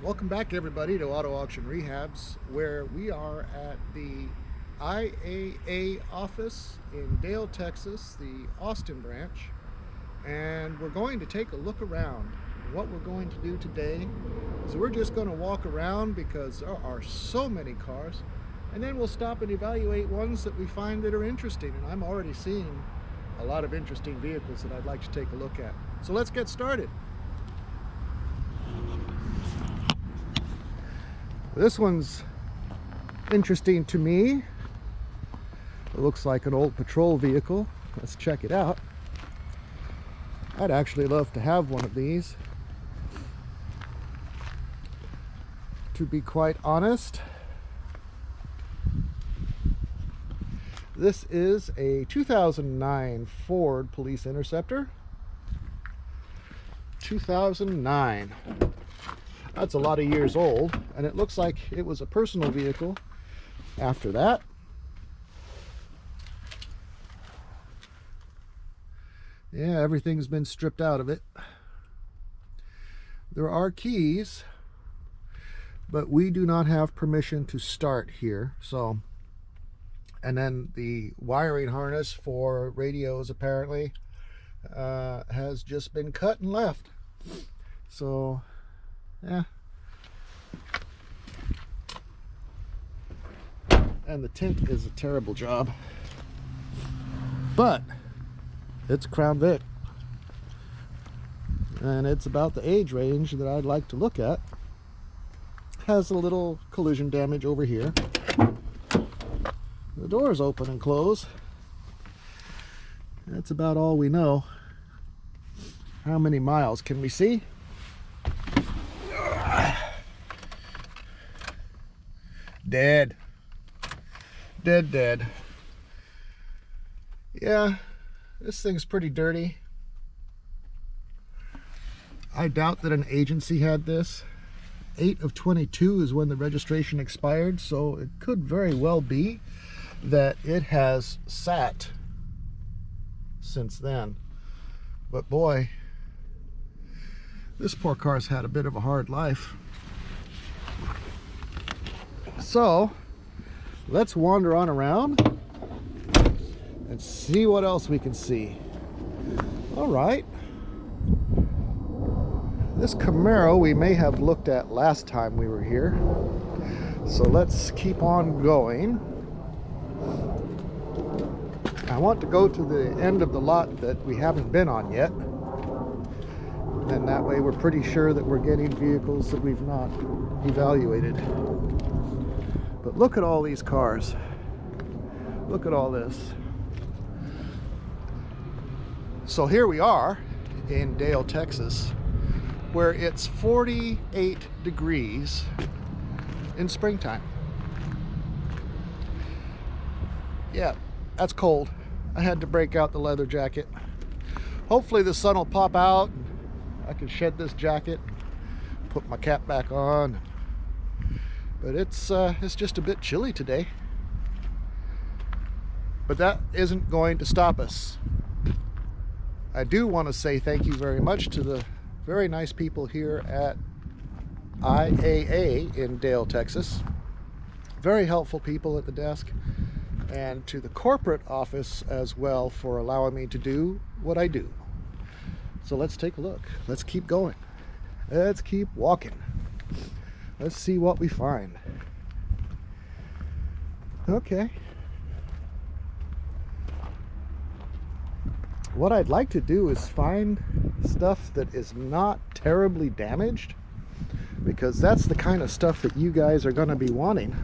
Welcome back, everybody, to Auto Auction Rehabs, where we are at the IAA office in Dale, Texas, the Austin branch, and we're going to take a look around. What we're going to do today is we're just going to walk around because there are so many cars, and then we'll stop and evaluate ones that we find that are interesting. And I'm already seeing a lot of interesting vehicles that I'd like to take a look at. So let's get started. This one's interesting to me. It looks like an old patrol vehicle. Let's check it out. I'd actually love to have one of these, to be quite honest. This is a 2009 Ford Police Interceptor. 2009. That's a lot of years old, and it looks like it was a personal vehicle after that. Yeah, everything's been stripped out of it. There are keys, but we do not have permission to start here. So, and then the wiring harness for radios apparently has just been cut and left. So yeah, and the tint is a terrible job, but it's Crown Vic, and it's about the age range that I'd like to look at. Has a little collision damage over here. The doors open and close. That's about all we know. How many miles can we see? Dead. Dead. Yeah, this thing's pretty dirty. I doubt that an agency had this. 8 of 22 is when the registration expired, so it could very well be that it has sat since then. But boy, this poor car's had a bit of a hard life. So let's wander on around and see what else we can see. All right, this Camaro we may have looked at last time we were here, so let's keep on going. I want to go to the end of the lot that we haven't been on yet, and that way we're pretty sure that we're getting vehicles that we've not evaluated. But look at all these cars. Look at all this. So here we are in Dale, Texas, where it's 48 degrees in springtime. Yeah, that's cold. I had to break out the leather jacket. Hopefully the sun will pop out. I can shed this jacket, put my cap back on. But it's just a bit chilly today. But that isn't going to stop us. I do want to say thank you very much to the very nice people here at IAA in Dale, Texas. Very helpful people at the desk, and to the corporate office as well for allowing me to do what I do. So let's take a look. Let's keep going. Let's keep walking. Let's see what we find. Okay. What I'd like to do is find stuff that is not terribly damaged, because that's the kind of stuff that you guys are going to be wanting.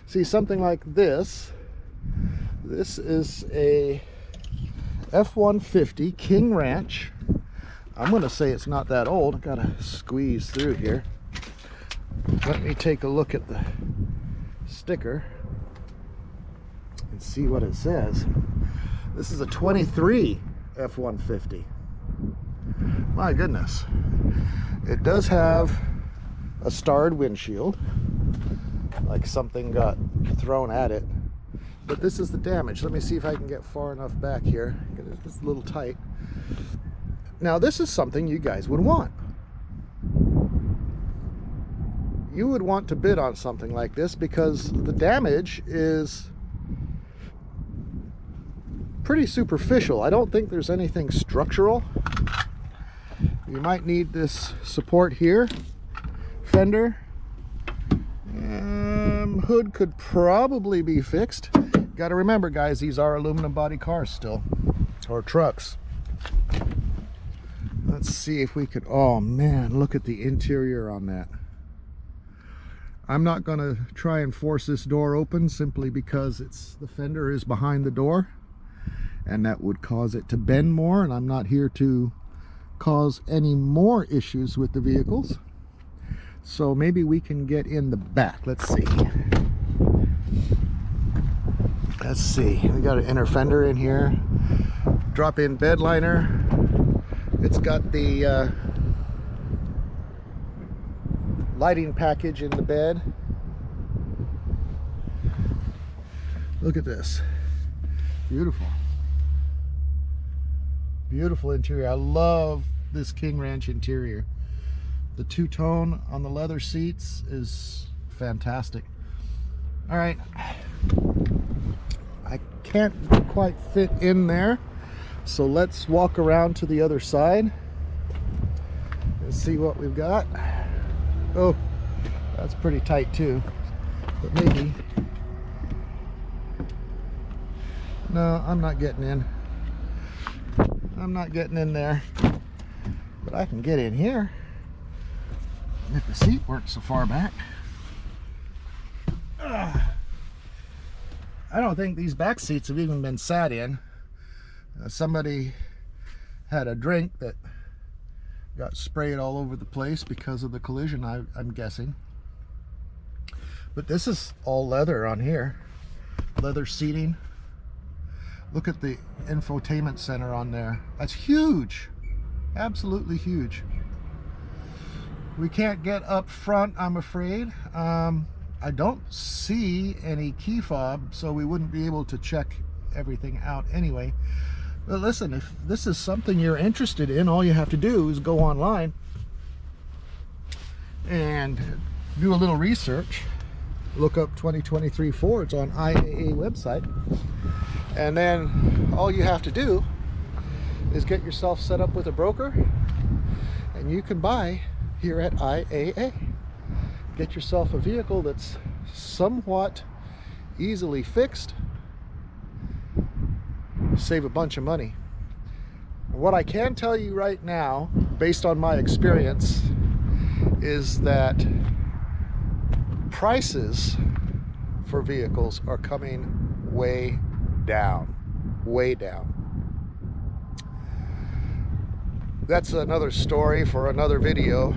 See, something like this. This is a F-150 King Ranch. I'm going to say it's not that old. I've got to squeeze through here. Let me take a look at the sticker and see what it says. This is a 23 F-150. My goodness. It does have a starred windshield, like something got thrown at it. but this is the damage. Let me see if I can get far enough back here. It's a little tight. Now this is something you guys would want. You would want to bid on something like this because the damage is pretty superficial. I don't think there's anything structural. You might need this support here, fender. Hood could probably be fixed. Got to remember, guys, these are aluminum body cars still, or trucks. Let's see if we could, oh man, look at the interior on that. I'm not going to try and force this door open simply because the fender is behind the door, and that would cause it to bend more, and I'm not here to cause any more issues with the vehicles. So maybe we can get in the back. Let's see. Let's see. We got an inner fender in here. Drop-in bed liner. It's got the lighting package in the bed. Look at this. Beautiful. Beautiful interior. I love this King Ranch interior. The two-tone on the leather seats is fantastic. All right, I can't quite fit in there, so let's walk around to the other side and see what we've got. Oh, that's pretty tight too, but maybe. No, I'm not getting in. I'm not getting in there, but I can get in here if the seat weren't so far back. I don't think these back seats have even been sat in. Somebody had a drink that got sprayed all over the place because of the collision, I'm guessing. But this is all leather on here. Leather seating. Look at the infotainment center on there. That's huge. Absolutely huge. We can't get up front, I'm afraid. I don't see any key fob, so we wouldn't be able to check everything out anyway. But listen, if this is something you're interested in, all you have to do is go online and do a little research. Look up 2023 Fords on IAA website, and then all you have to do is get yourself set up with a broker, and you can buy here at IAA. Get yourself a vehicle that's somewhat easily fixed, save a bunch of money. What I can tell you right now, based on my experience, is that prices for vehicles are coming way down, way down. That's another story for another video,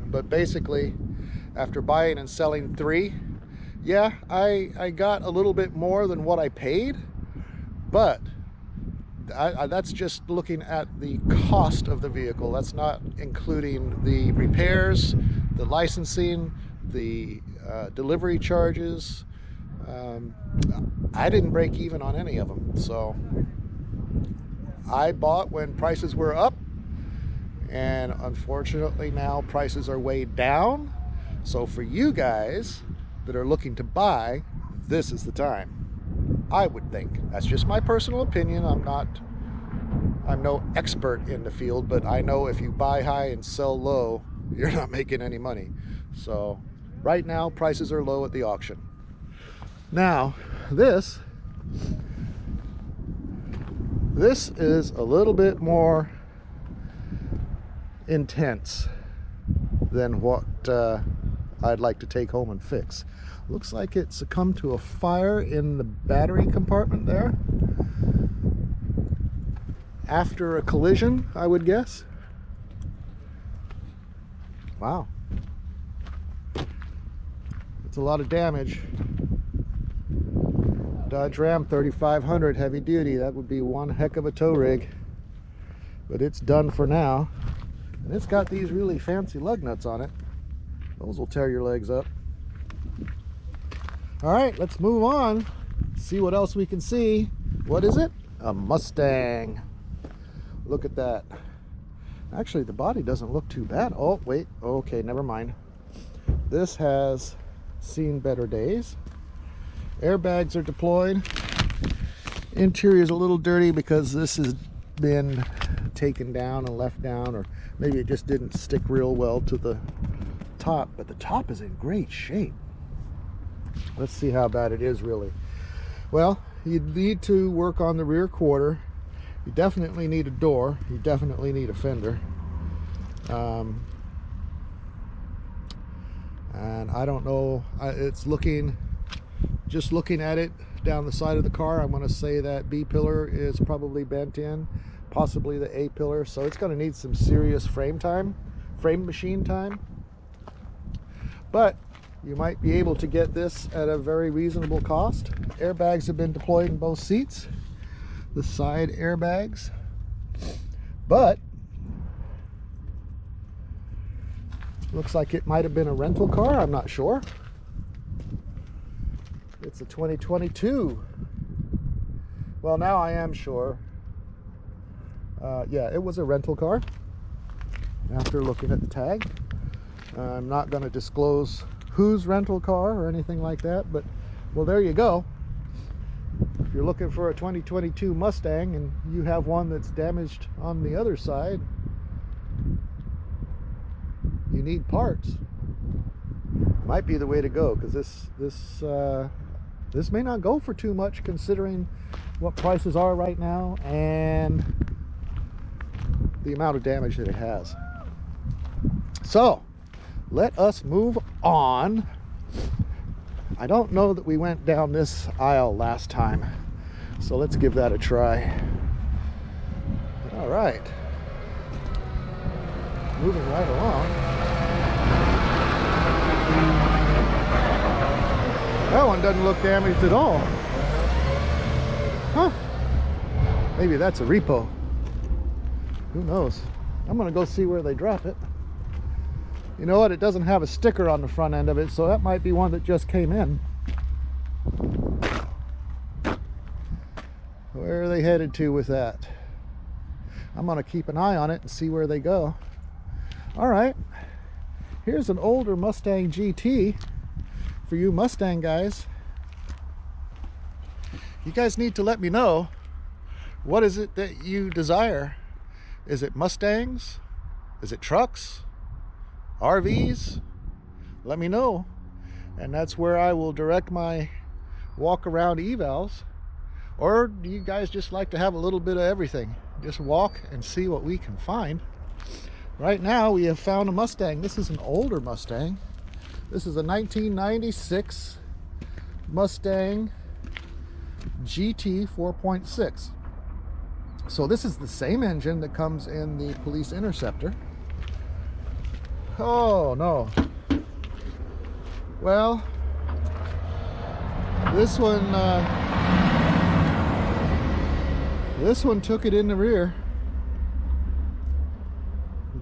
but basically, after buying and selling 3, yeah, I got a little bit more than what I paid, but that's just looking at the cost of the vehicle. That's not including the repairs, the licensing, the delivery charges. I didn't break even on any of them, so I bought when prices were up, and unfortunately now prices are way down. So for you guys that are looking to buy, this is the time, I would think. That's just my personal opinion. I'm no expert in the field, but I know if you buy high and sell low, you're not making any money. So right now prices are low at the auction. Now this is a little bit more intense than what I'd like to take home and fix. Looks like it succumbed to a fire in the battery compartment there after a collision, I would guess. Wow, it's a lot of damage. Dodge Ram 3500 heavy duty, that would be one heck of a tow rig, but it's done for now. And it's got these really fancy lug nuts on it. Those will tear your legs up. All right, let's move on see what else we can see. What is it? A Mustang. Look at that. Actually, the body doesn't look too bad. Oh, wait. Okay, never mind. This has seen better days. Airbags are deployed. Interior is a little dirty because this has been taken down and left down, or maybe it just didn't stick real well to the top, but the top is in great shape. Let's see how bad it is really. Well, you need to work on the rear quarter. You definitely need a door. You definitely need a fender. And I don't know, it's looking, just looking at it down the side of the car, I'm going to say that B pillar is probably bent in, possibly the A pillar, so it's going to need some serious frame machine time. But you might be able to get this at a very reasonable cost. Airbags have been deployed in both seats, the side airbags, but looks like it might have been a rental car. I'm not sure. It's a 2022. Well, now I am sure. Yeah, it was a rental car after looking at the tag. I'm not going to disclose whose rental car or anything like that, but well, there you go. If you're looking for a 2022 Mustang and you have one that's damaged on the other side, you need parts. Might be the way to go, because this may not go for too much considering what prices are right now and the amount of damage that it has. So let us move on. I don't know that we went down this aisle last time, so let's give that a try. All right, moving right along. That one doesn't look damaged at all. Huh? Maybe that's a repo. Who knows? I'm gonna go see where they drop it. You know what? It doesn't have a sticker on the front end of it, so that might be one that just came in. Where are they headed to with that? I'm gonna keep an eye on it and see where they go. All right, here's an older Mustang GT for you Mustang guys. You guys need to let me know, what is it that you desire? Is it Mustangs? Is it trucks? RVs? Let me know, and that's where I will direct my walk around evals. Or do you guys just like to have a little bit of everything? Just walk and see what we can find. Right now we have found a Mustang. This is an older Mustang. This is a 1996 Mustang GT 4.6. So this is the same engine that comes in the Police Interceptor. Oh no. Well, this one took it in the rear.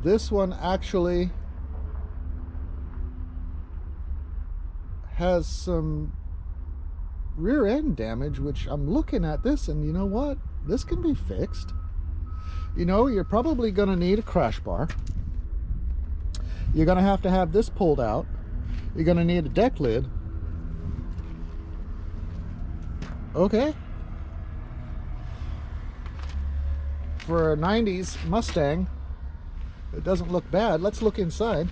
This one actually has some rear end damage, which I'm looking at this and you know what? This can be fixed. You know, you're probably going to need a crash bar. You're going to have this pulled out. You're going to need a deck lid. Okay. For a 90s Mustang, it doesn't look bad. Let's look inside.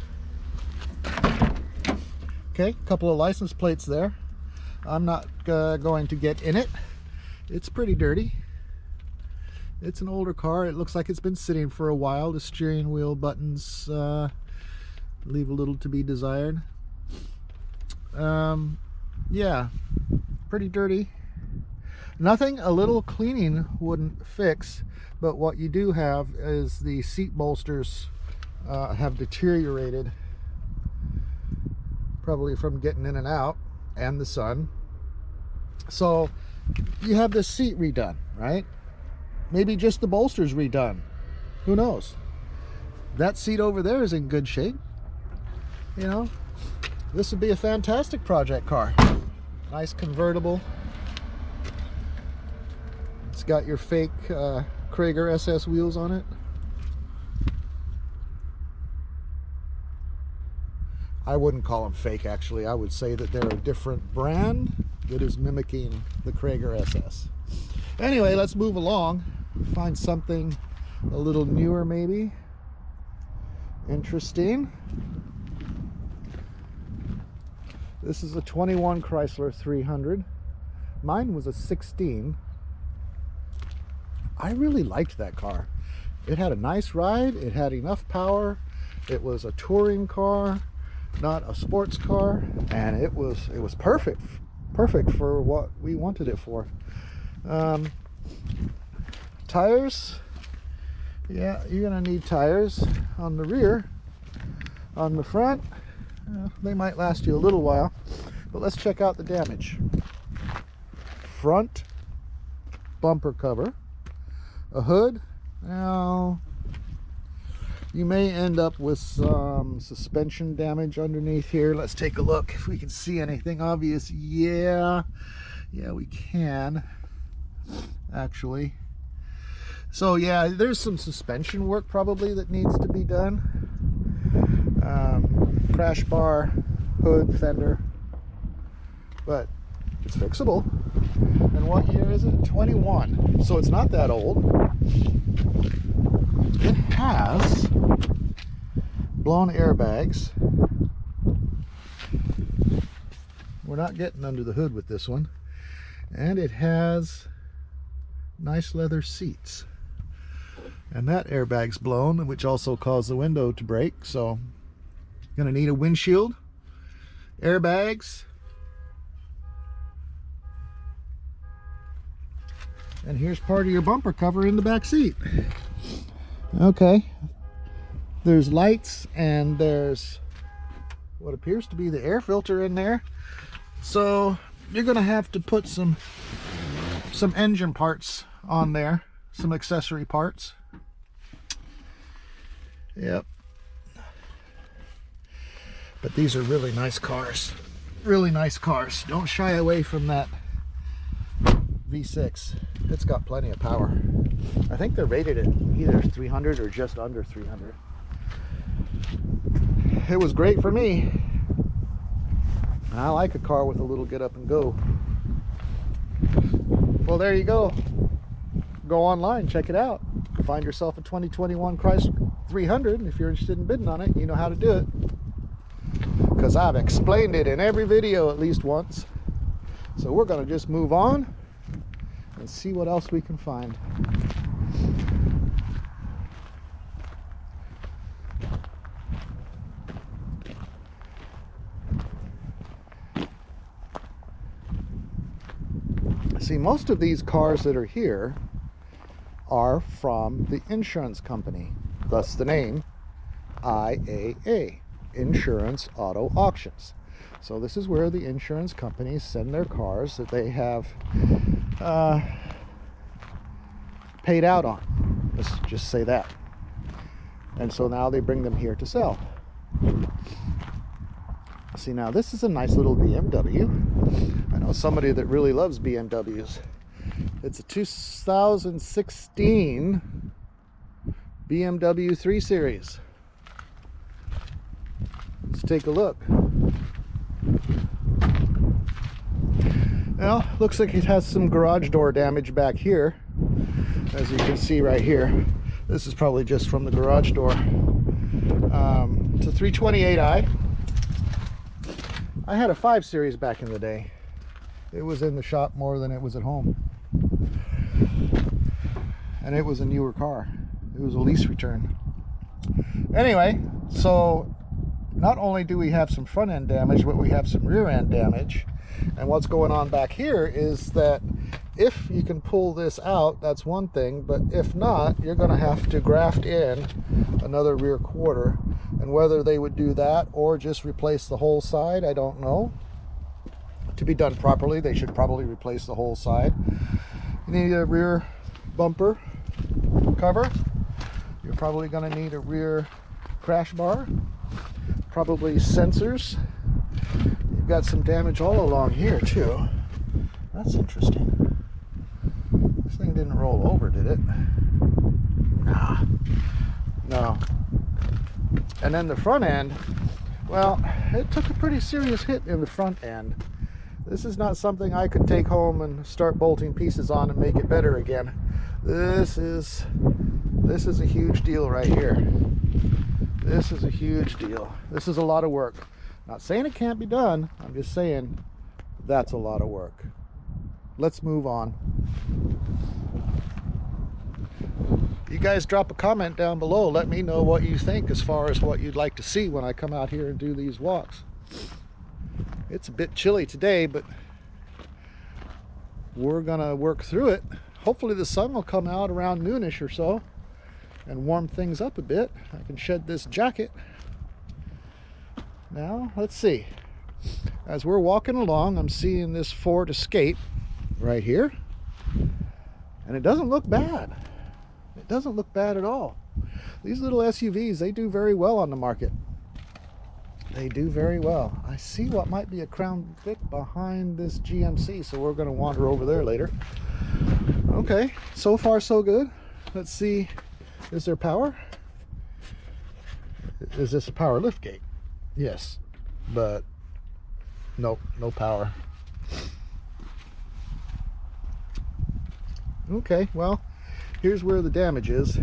Okay, a couple of license plates there. I'm not going to get in it. It's pretty dirty. It's an older car. It looks like it's been sitting for a while. The steering wheel buttons leave a little to be desired. Yeah, pretty dirty. Nothing a little cleaning wouldn't fix, but what you do have is the seat bolsters have deteriorated, probably from getting in and out and the sun. So you have this seat redone, right? Maybe just the bolsters redone. Who knows? That seat over there is in good shape. You know, this would be a fantastic project car. Nice convertible. It's got your fake Krager SS wheels on it. I wouldn't call them fake, actually. I would say that they're a different brand that is mimicking the Krager SS. Anyway, let's move along. Find something a little newer, maybe. Interesting. This is a 21 Chrysler 300. Mine was a 16. I really liked that car. It had a nice ride. It had enough power. It was a touring car, not a sports car, and it was perfect for what we wanted it for. Tires, yeah, you're gonna need tires on the rear. On the front, they might last you a little while, but let's check out the damage. Front bumper cover, a hood. Now you may end up with some suspension damage underneath here. Let's take a look if we can see anything obvious. Yeah, we can actually. So yeah, there's some suspension work probably that needs to be done. Crash bar, hood, fender, but it's fixable. And what year is it? 21. So it's not that old. It has blown airbags. We're not getting under the hood with this one. And it has nice leather seats. And that airbag's blown, which also caused the window to break. So you're gonna need a windshield, airbags, and here's part of your bumper cover in the back seat. Okay, there's lights and there's what appears to be the air filter in there. So you're gonna have to put some engine parts on there, some accessory parts. Yep. But these are really nice cars. Really nice cars. Don't shy away from that V6. It's got plenty of power. I think they're rated at either 300 or just under 300. It was great for me. And I like a car with a little get up and go. Well, there you go. Go online, check it out. Find yourself a 2021 Chrysler 300. If you're interested in bidding on it, you know how to do it, because I've explained it in every video at least once. So we're going to just move on and see what else we can find. See, most of these cars that are here are from the insurance company, thus the name IAA, Insurance Auto Auctions. So this is where the insurance companies send their cars that they have paid out on. Let's just say that. And so now they bring them here to sell. See, now this is a nice little BMW. I know somebody that really loves BMWs. It's a 2016 BMW 3 Series. Let's take a look. Well, looks like it has some garage door damage back here, as you can see right here. This is probably just from the garage door. It's a 328i. I had a 5 Series back in the day. It was in the shop more than it was at home. And it was a newer car. It was a lease return. Anyway, so not only do we have some front end damage, but we have some rear end damage. And what's going on back here is that if you can pull this out, that's one thing, but if not, you're going to have to graft in another rear quarter. And whether they would do that or just replace the whole side, I don't know. To be done properly, they should probably replace the whole side. You need a rear bumper cover. You're probably going to need a rear crash bar, probably sensors. You've got some damage all along here too. That's interesting. It's thing didn't roll over, did it? Nah. No. And then the front end, well, it took a pretty serious hit in the front end. This is not something I could take home and start bolting pieces on and make it better again. This is a huge deal right here. This is a huge deal. This is a lot of work. Not saying it can't be done. I'm just saying that's a lot of work. Let's move on. You guys drop a comment down below. Let me know what you think as far as what you'd like to see when I come out here and do these walks. It's a bit chilly today, but we're gonna work through it. Hopefully the sun will come out around noonish or so and warm things up a bit. I can shed this jacket. Now, let's see. As we're walking along, I'm seeing this Ford Escape right here. And it doesn't look bad. It doesn't look bad at all. These little SUVs, they do very well on the market. They do very well. I see what might be a Crown Vic behind this GMC, so we're going to wander over there later. Okay, so far so good. Let's see, is there power? Is this a power lift gate? Yes, but nope, no power. Okay, well, here's where the damage is.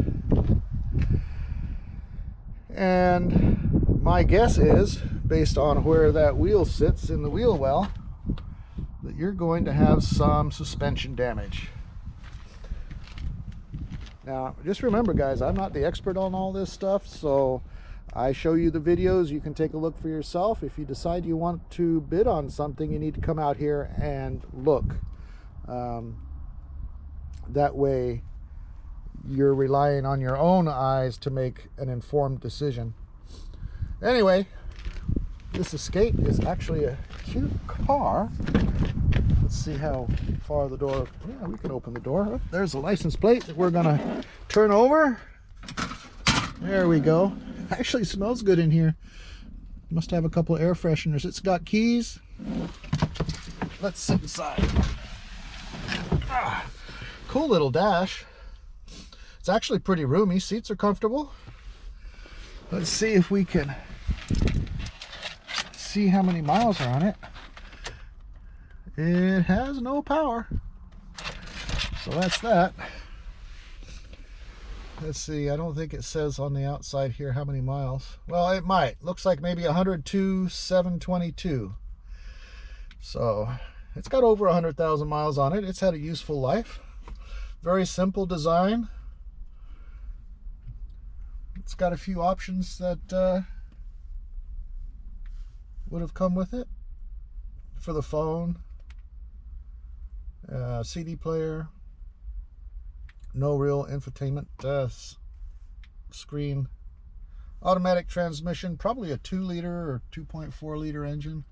And my guess is, based on where that wheel sits in the wheel well, that you're going to have some suspension damage. Now, just remember, guys, I'm not the expert on all this stuff, so I show you the videos. You can take a look for yourself. If you decide you want to bid on something, you need to come out here and look. That way, you're relying on your own eyes to make an informed decision. Anyway, this Escape is actually a cute car. Let's see how far the door. Yeah, we can open the door. Oh, there's a license plate that we're gonna turn over. There we go. Actually smells good in here. Must have a couple of air fresheners. It's got keys. Let's sit inside. Cool little dash. It's actually pretty roomy. Seats are comfortable. Let's see if we can see how many miles are on it. It has no power, so that's that. Let's see, I don't think it says on the outside here how many miles. Well, it might. Looks like maybe 102,722. So it's got over 100,000 miles on it. It's had a useful life. Very simple design. It's got a few options that would have come with it for the phone, CD player, no real infotainment screen, automatic transmission, probably a 2-liter or 2.4-liter engine.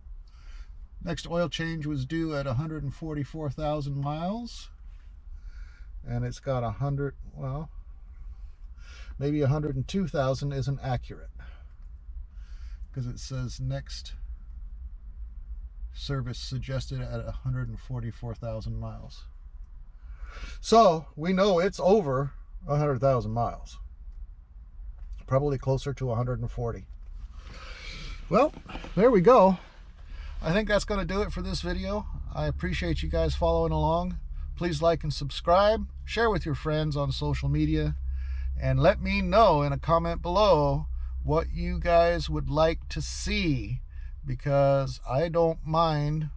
Next oil change was due at 144,000 miles, and it's got 100, well, maybe 102,000 isn't accurate, because it says next service suggested at 144,000 miles. So we know it's over 100,000 miles, probably closer to 140. Well, there we go. I think that's going to do it for this video. I appreciate you guys following along. Please like and subscribe, share with your friends on social media, and let me know in a comment below what you guys would like to see, because I don't mind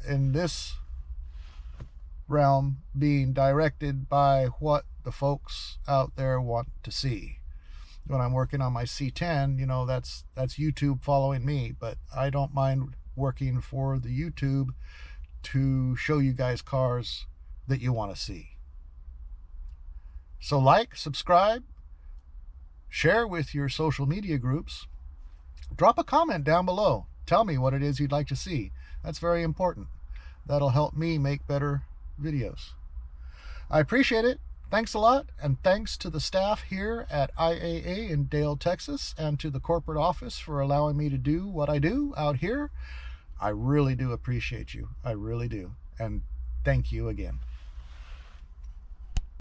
in this realm being directed by what the folks out there want to see. When I'm working on my C10, you know, that's YouTube following me, but I don't mind working for the YouTube to show you guys cars that you want to see. So like, subscribe, share with your social media groups, drop a comment down below. Tell me what it is you'd like to see. That's very important. That'll help me make better videos. I appreciate it. Thanks a lot, and thanks to the staff here at IAA in Dale, Texas, and to the corporate office for allowing me to do what I do out here. I really do appreciate you. I really do. And thank you again.